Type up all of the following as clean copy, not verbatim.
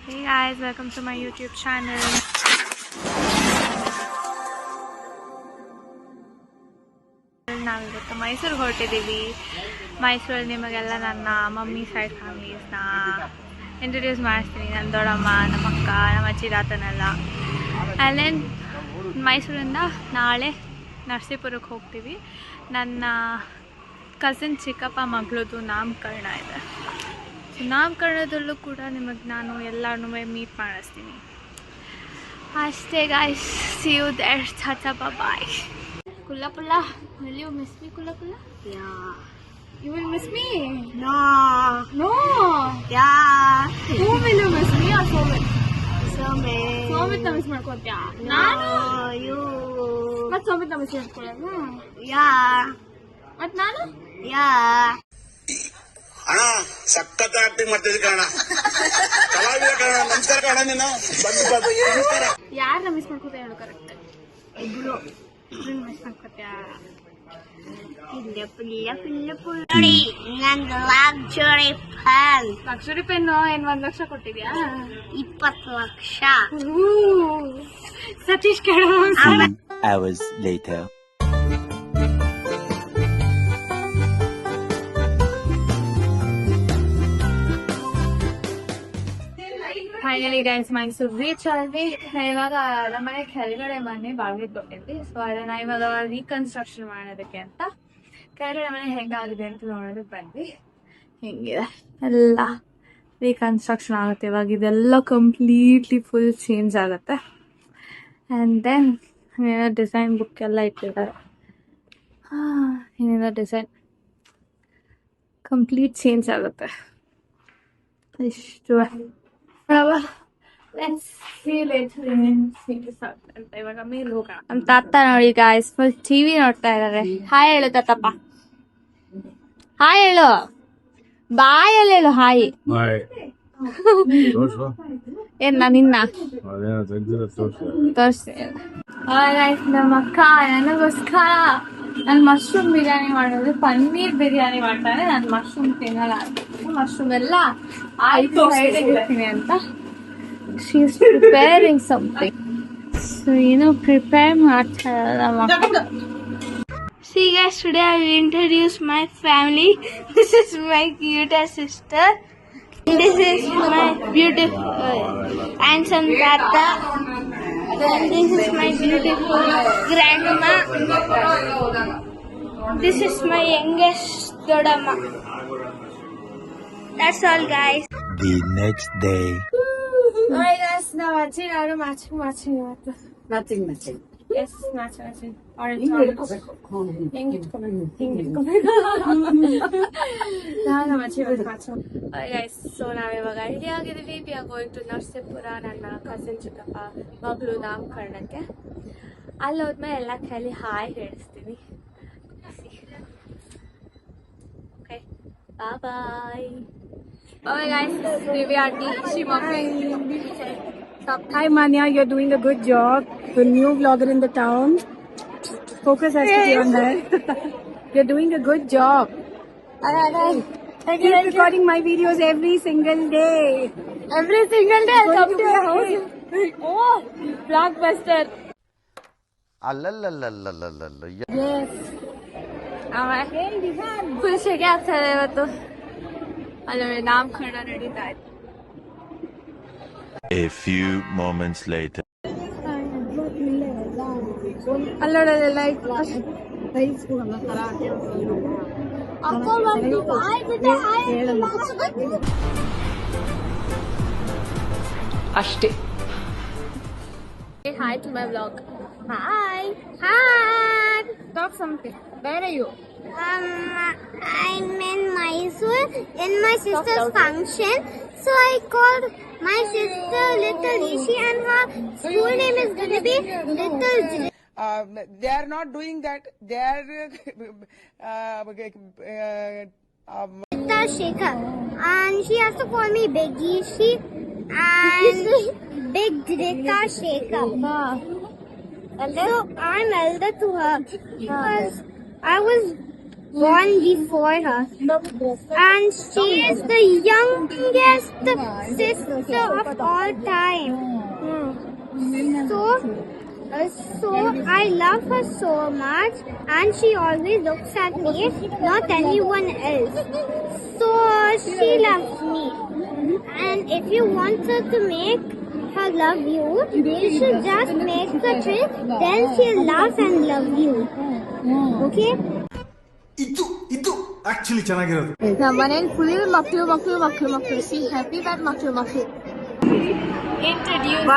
Hey guys, welcome to my YouTube channel. ನಾವಿವತ್ತು ಮೈಸೂರಿಗೆ ಹೊರಟಿದ್ದೀವಿ. ಮೈಸೂರಲ್ಲಿ ನಿಮಗೆಲ್ಲ ನನ್ನ ಮಮ್ಮಿ ಸೈಡ್ ಫ್ಯಾಮಿಲೀಸ್ನ ಇಂಟ್ರೊಡ್ಯೂಸ್ ಮಾಡಿಸ್ತೀನಿ. ನನ್ನ ದೊಡ್ಡಮ್ಮ, ನಮ್ಮ ಅಕ್ಕ, ನಮ್ಮ ಅಜ್ಜಿ ತಾತನೆಲ್ಲ. ಆ್ಯಂಡ್ ದೆನ್ ಮೈಸೂರಿಂದ ನಾಳೆ ನರಸೀಪುರಕ್ಕೆ ಹೋಗ್ತೀವಿ. ನನ್ನ ಕಸಿನ್ ಚಿಕ್ಕಪ್ಪ ಮಗಳದು ನಾಮಕರಣ ಇದೆ. ಸೊ ನಾಮಕರಣದಲ್ಲೂ ಕೂಡ ನಿಮಗೆ ನಾನು ಎಲ್ಲರೂ ಮೀಟ್ ಮಾಡಿಸ್ತೀನಿ. ಅಷ್ಟೇ guys, see you there. Tata bye. Kula Kula, will you miss me, Kula Kula? Yeah. You will miss me? No. No. Yeah. Who will you miss me or Somit? Somit. Somit na miss ಮಾಡ್ಕೊತ್ಯಾ? No. You. ಮತ್ Somit na miss ಮಾಡ್ಕೊಳ್ಳೋಣ? Yeah. ಮತ್ ನಾನು? Yeah. ಅಣ್ಣ ಸಖತ್ acting ಮಾಡ್ತಿದ್ದೆ ಕಣ. ಕಲಾವಿದ ಕಣ. ನಮಸ್ಕಾರ ಕಣ. ನೀನು ನಮಸ್ಕಾರ. ಯಾರನ್ನ ಮಿಸ್ ಮಾಡ್ಕೊತ ಹೇಳು ಕರೆಕ್ಟ್. ಇಬ್ರು ಮಿಸ್ ಮಾಡ್ಕೊತ್ಯಾ? ಪುಲ್ಲಿ ನಂದು ಲಕ್ಸುರಿ ಫ್ಯಾನ್. ಲಕ್ಷರಿ ಪೆನ್ನು ಏನ್ 1 ಲಕ್ಷ ಕೊಟ್ಟಿದ್ಯಾ? 20 ಲಕ್ಷ. ಸತೀಶ್ ಕೇಳು. Hours later. Finally guys Mysuru reach ಆದ್ವಿ. ಇವಾಗ ನಮ್ಮನೆ ಕೆಳಗಡೆ ಮನೆ ಬಾಗಿಲು ಕೊಟ್ಟಿದ್ವಿ. ಸೊ ಅದನ್ನ ಇವಾಗ ರೀಕನ್ಸ್ಟ್ರಕ್ಷನ್ ಮಾಡೋದಕ್ಕೆ ಅಂತ ಕೆಳಗಡೆ ಮನೆ ಹೆಂಗಾಗಿದೆ ಅಂತ ನೋಡೋದಕ್ಕೆ ಬಂದ್ವಿ. ಹೆಂಗಿದೆ ಎಲ್ಲ ರೀಕನ್ಸ್ಟ್ರಕ್ಷನ್ ಆಗುತ್ತೆ ಇವಾಗ. ಇದೆಲ್ಲ ಕಂಪ್ಲೀಟ್ಲಿ ಫುಲ್ ಚೇಂಜ್ ಆಗುತ್ತೆ. ಆ್ಯಂಡ್ ದೆನ್ ಏನೇನೋ ಡಿಸೈನ್ ಬುಕ್ ಎಲ್ಲ ಇಟ್ಟಿದ್ದಾರೆ. ಏನೇನೋ ಡಿಸೈನ್ ಕಂಪ್ಲೀಟ್ ಚೇಂಜ್ ಆಗುತ್ತೆ. ಇಷ್ಟು ಇವಾಗ ಮೇಲೆ ಹೋಗೋಣ. ನಮ್ಮ ತಾತ ನೋಡಿ ಗಾಯ್ಸ್ ಫುಲ್ ಟಿವಿ ನೋಡ್ತಾ ಇದಾರೆ. ಹಾಯ್ ಹೇಳು ತಾತಪ್ಪ. ಹಾಯ್ ಹೇಳು. ಬಾಯಲ್ಲಿ ಹೇಳು ಹಾಯ್. ಏನ್ ನಿನ್ನ ತೋರಿಸಿ. ನಮ್ಮ ಅಕ್ಕ ನನಗೋಸ್ಕರ ನಾನು ಮಶ್ರೂಮ್ ಬಿರಿಯಾನಿ ಮಾಡೋದು, ಪನ್ನೀರ್ ಬಿರಿಯಾನಿ ಮಾಡ್ತಾರೆ. ನಾನು ಮಶ್ರೂಮ್ ತಿನ್ನಲ್ಲ, ಮಶ್ರೂಮ್ ಎಲ್ಲ ಆಯ್ತು ಸೈಡಿಗೆ ಇರ್ತೀನಿ ಅಂತ. She is preparing something. So ಏನೋ ಪ್ರಿಪೇರ್ ಮಾಡ್ತಾರೆ ನಮ್ಮ ಅಕ್ಕ. See guys, today I will introduce my family. This is my cutest sister. This is my beautiful handsome tata. Then this is my beautiful grandma. This is my youngest dodamma. That's all guys. The next day. Hi guys, ನಾವು ಅಜ್ಜಿ ನಾನು matching ಇವತ್ತು. Nothing. S matching orange ಹೆಂಗ್ ಇಟ್ಕೋಬೇಕು ನಾನು ಅಜ್ಜಿ ಇವತ್ತು matching. Guys, so ನಾವಿವಾಗ ರೆಡಿ ಆಗಿದ್ದೀವಿ. We are going to Narasipura. ನನ್ನ ಕಸಿನ್ ಚಿಕ್ಕಪ್ಪ ಮಗಳು ನಾಮಕರಣಕ್ಕೆ. ಅಲ್ಲಿ ಹೋದ್ಮೇಲೆ ಎಲ್ಲ ಕೈಲಿ ಹಾಯ್ ಹೇಳಿಸ್ತೀನಿ. Okay, bye. Okay guys, Divya aunty, she mommy. Hi Manya, you're doing a good job. You're a new vlogger in the town. Focus has to be on that. You're doing a good job. Keep recording my videos every single day. Every single day I'll come to your house. Oh, blockbuster. Alalalalalalalala. Yes. Full ಶೆಕೆ ಆಗ್ತದೆ ಇವತ್ತು. ಅಲ್ಲಿ ನಾಮಕರಣ ನಡೀತಾ ಇದೆ. A few moments later. ಅಲ್ಲೋಡಲ್ಲ light ಅಷ್ಟೇ. Say hi to my vlog. Hi. Talk something. Where are you? I'm in Mysore in my sister's function. So I called my sister Little Rishi and her school name is going to be Little Jill. They are not doing that. They are Rita Shekhar. And she has to call me Big Rishi and Big Rita Shekhar. So I'm elder to her because I was born before her. And she is the youngest sister of all time. So I love her so much, and she always looks at me, not anyone else. So she loves me. And if you want her to make her love you, you should just make the trick, then she'll laugh and love you. Okay? ಇದು actually ಚೆನ್ನಾಗಿರೋದು. ನಮ್ಮ ಮನೇಲಿ full ಮಕ್ಕಳು C happy bat ಮಕ್ಕಳು introduce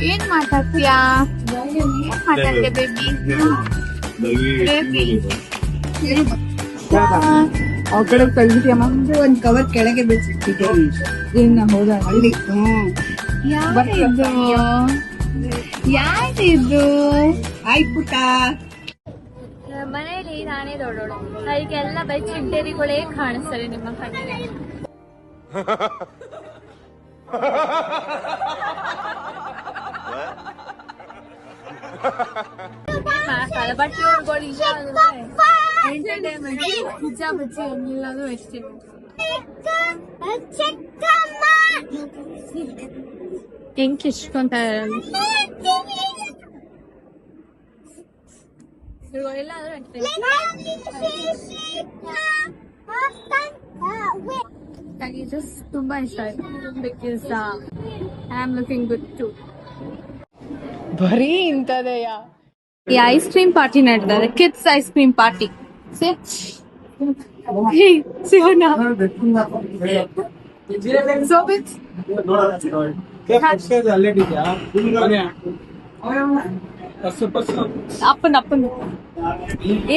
ಏನ್ ಮಾತಾಡ್ತೀಯಾ ಮಾತಾಡ್ತೀಯ baby ಆ ಕಡೆ ಕಳ್ಬಿಟ್ಟಿಯಮ್ಮ ಒಂದ್ ಕವರ್ ಕೆಳಗೆ ಬಿಚ್ಚಿಟ್ಟಿದ್ದೆ ಇನ್ನ ಹೋದ ಅಲ್ಲಿ ಯಾರಿದ್ದು ಆಯ್ತು ಪುಟ್ಟ. ಮನೇಲಿ ನಾನೇ ದೊಡ್ಡೋಳು, ಅದಕ್ಕೆಲ್ಲ ಬೈ ಚಿಡ್ಡೇರಿಗಳೇ ಕಾಣಿಸ್ತಾರೆ ನಿಮ್ಮ ಕಣ್ಣಿಗೆ. ಬಟ್ ಇವ್ರುಗಳು ನಿಜ ಎಂಟರ್ಟೈನ್ಮೆಂಟ್ ನಿಜ ಬಜ್ಜಿ ಎಲ್ಲದು ಎಷ್ಟೇ ಹೆಂಗ್ ಕಿಚ್ಕೊಂತ ಎಲ್ಲಾದ್ರೂ ನನಗೆ ಜಸ್ಟ್ ತುಂಬಾ ಇಷ್ಟ ಆಯ್ತು because I am looking good too. ಬರೀ ಇಂಥದೆಯಾ? ಈ ಐಸ್ ಕ್ರೀಮ್ ಪಾರ್ಟಿ ನಡೆದಿದೆ, ಕಿಡ್ಸ್ ಐಸ್ ಕ್ರೀಮ್ ಪಾರ್ಟಿ. ಸಿಗೋಣ ಅಪ್ಪನ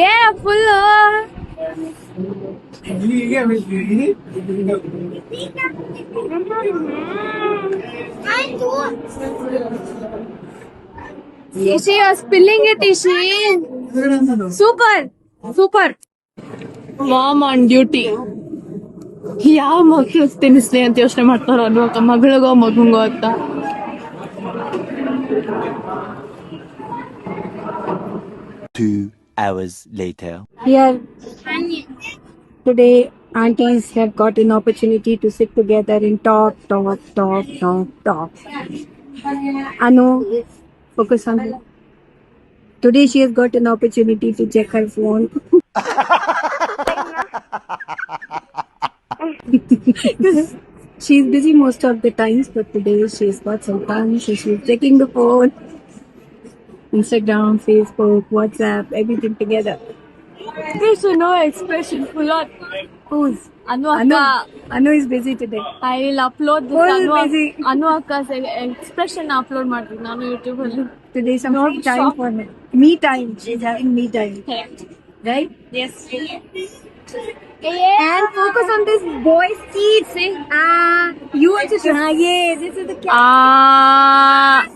ಏ full Ishi, you're spilling it, Ishi. Super. Mom on duty. ಯಾವ ಮಕ್ಳು ತಿನ್ನಿಸ್ಲಿ ಅಂತ ಯೋಚನೆ ಮಾಡ್ತಾರೋ ಅಲ್ವಾ, ಮಗಳಿಗೋ ಮಗಂಗೋ ಅಂತ. Two hours later. Here, today, aunties have got an opportunity to sit together and talk. Anu, focus on her. Today, she has got an opportunity to check her phone. She's busy most of the times, but today she's got some time, so she's checking the phone. Instagram, Facebook, WhatsApp, everything together. There's no expression full on. Who's? Anu is busy today. I will upload this Full busy. Anu Akka's expression upload ಮಾಡ್ತೀನಿ ನಾನು YouTube ಅಲ್ಲಿ. Today some free time for me. Me time. She's having me time. Right? Yes. And focus on this boy's teeth. You also should. Yes, this is the cat.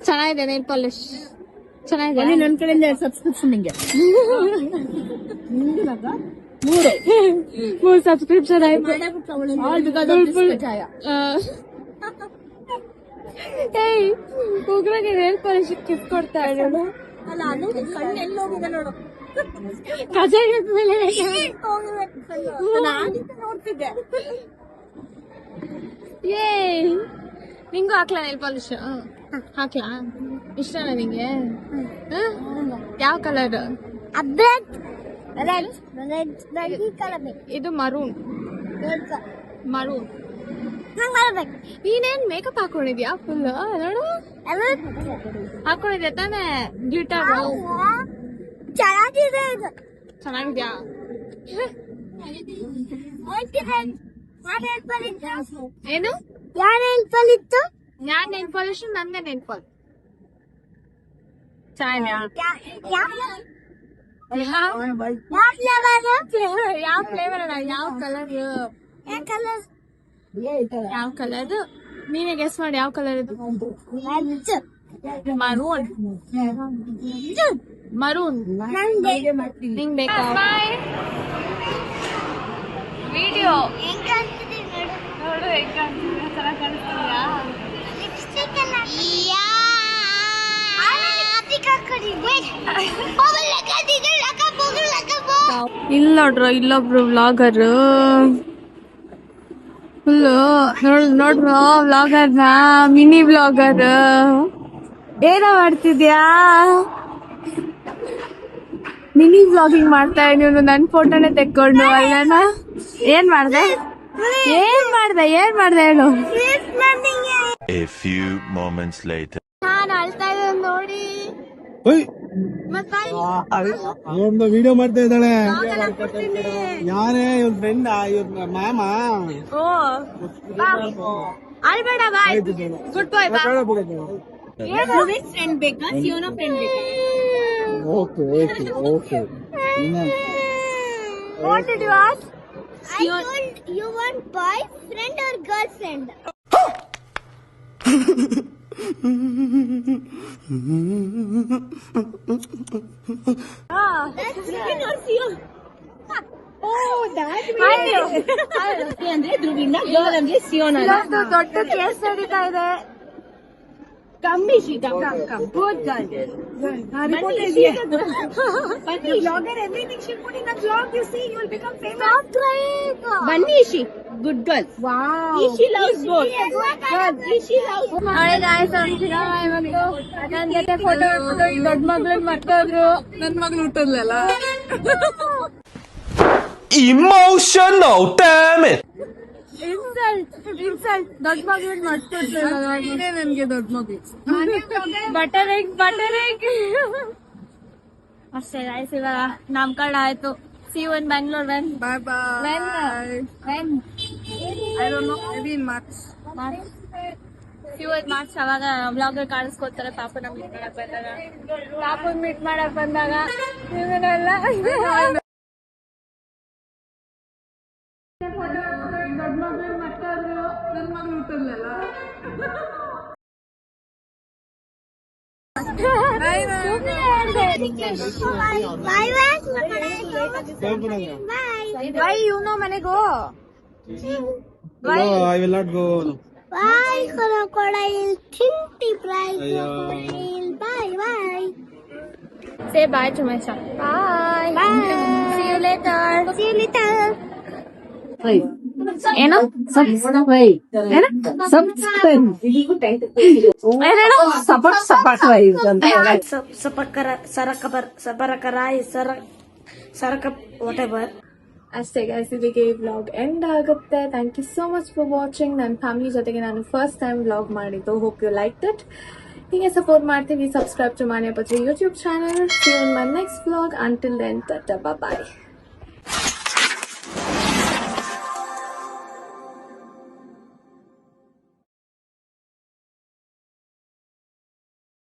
ಚೆನ್ನಾಗಿದೆ nail polish, ಚೆನ್ನಾಗಿದೆ. ನನ್ನ ಕಡೆಯಿಂದ subscription ನಿಂಗೆ ಮೂರು subscription ಆಯ್ತು. ಉಗ್ರಗೆ nail polish gift ಕೊಡ್ತಾ ಇರೋದು ಕಜಾಯ ಮೇಲೆ ನೋಡ್ತಿದ್ದೆ. ಏ ನಿಂಗೂ ಹಾಕ್ಲಾ ನೇಲ್ ಪಾಲಿಶ್? ಹಾಕ್ಲಾ? ಇಷ್ಟನಾ ನಿಂಗೆ? ಯಾವ ಕಲರ್? ಇದು ಮರೂನ್. ನೀನೇನ್ ಮೇಕಪ್ ಹಾಕೊಂಡಿದ್ಯಾ ಫುಲ್? ನೋಡು ಹಾಕೊಂಡಿದ್ಯಾ ತಾನೇ ಗ್ಲಿಟರ್? ಚೆನ್ನಾಗಿದ್ಯಾ? ಏನು ಯಾರ್ ನೇಲ್ ಪಾಲಿಶ್? ನಂದೇ ನೇಲ್ ಪಾಲಿಶ್ ಚೆನ್ನಾಗಿದ್ಯಾ? ಯಾವ ಫ್ಲೇವರ್ ಅಲ್ಲ, ಯಾವ ಕಲರ್? ಯಾವ ಕಲರ್? ನೀವೇ ಗೆಸ್ ಮಾಡಿ, ಯಾವ ಕಲರ್ ಇದು? ಮರೂನ್. ಮರೂನ್ ನಿಂಗ್ ಬೇಕಾ? ವಿಡಿಯೋ ನೋಡು ಹೆಂಗ್ ಕಾಣ್ತಿದ್ಯಾ? ಚೆನ್ನಾಗ್ ಕಾಣಿಸ್ತಿದ್ಯಾ? ಇಲ್ಲ ನೋಡ್ರ, ಇಲ್ಲೊಬ್ರು ವ್ಲಾಗರ್ ಫುಲ್ಲು ನೋಡ್ರ ವ್ಲಾಗರ್ನ, ಮಿನಿ ವ್ಲಾಗರ್. ಏನೋ ಮಾಡ್ತಿದ್ಯಾ? ಮಿನಿ ವ್ಲಾಗಿಂಗ್ ಮಾಡ್ತಾ ನೀನು ನನ್ ಫೋಟೋನೇ ತೆಕ್ಕೊಂಡು ಅಲ್ಲನ? ಏನ್ ಮಾಡ್ದೆ ಹೇಳು? A few moments later. ನಾನು ಅಳ್ತಾ ಇದ್ದೆ ನೋಡಿ. ಒಂದು ವಿಡಿಯೋ ಮಾಡ್ತಾ ಇದ್ದಾಳೆ. ಯಾರೇ ಇವ್ರ ಫ್ರೆಂಡ್, ಇವ್ರ ಮಾಮ. ಅಳ್ಬೇಡ, ಬಾಯ್. ಗುಡ್ ಬಾಯ್, ಬಾ. ಫ್ರೆಂಡ್ ಬೇಕಾ? ಸಿಯೋನೋ ಫ್ರೆಂಡ್ ಬೇಕಾ? Okay. What did you ask? I told you want boyfriend or girlfriend. That's Rovin or Sion. Oh, that way. ಅಂದ್ರೆ ಧ್ರುವಿನ ಗರ್ಲ್ ಅಂದ್ರೆ ಸಿಯೋನ. ದೊಡ್ಡ ಕೇಸ್ ನಡೀತಾ ಇದೆ. ಕಮ್ಮಿ ಗುಡ್ ಬನ್ನಿ is she good girl. Is she loves both girl. Is she loves ನನ್ ಜೊತೆ photo ದೊಡ್ಡ ಮಗಳನ್ನ ಮರ್ತೋದ್ರು. ನನ್ ಮಗಳು ಹುಟ್ಟದ್ಲಲ್ಲ. Emotional, damn it! ಇನ್ಸಲ್ಟ್ ದೊಡ್ಡ ಮಗಳನ್ನ ಮರ್ತೋದ್ರು. ನನ್ಗೆ ದೊಡ್ಡ ಮಗಳು. ಬಟರ್ ಎಗ್ ಅಷ್ಟೇ. ಗೈಸ್, ಇವಾಗ ನಾಮಕರಣ ಆಯ್ತು. See you in Bangalore when? Bye bye. When? I don't know. Maybe in March. See you in March. ಅವಾಗ ವ್ಲಾಗರ್ ಕಾಣಿಸ್ಕೊತಾರೆ. ಪಾಪನ ಮೀಟ್ ಮಾಡಕ್ ಬಂದಾಗ ಇವನ್ನೆಲ್ಲ ದೊಡ್ಡ ಮಗಳು ಮತ್ತೋದ್ರು. ನನ್ ಮಗಳು ಹುಟ್ಟದ್ಲಲ್ಲ. Why you know mane go? I will not go. Why crocodile think deep like crocodile? Bye. Say bye to my son. Bye. See you later. ಏನು? ಅಷ್ಟೇ ಗೈಸ್, ಇಲ್ಲಿಗೆ ಈ ವ್ಲಾಗ್ ಎಂಡ್ ಆಗುತ್ತೆ. Thank you so much for watching. ನನ್ನ family ಜೊತೆಗೆ ನಾನು first time vlog ಮಾಡಿದ್ದು. Hope you like it. ಹೀಗೆ ಸಪೋರ್ಟ್ ಮಾಡ್ತೀವಿ. Subscribe to Manya Patri YouTube channel. See you in my next vlog. Until then, tata, bye bye.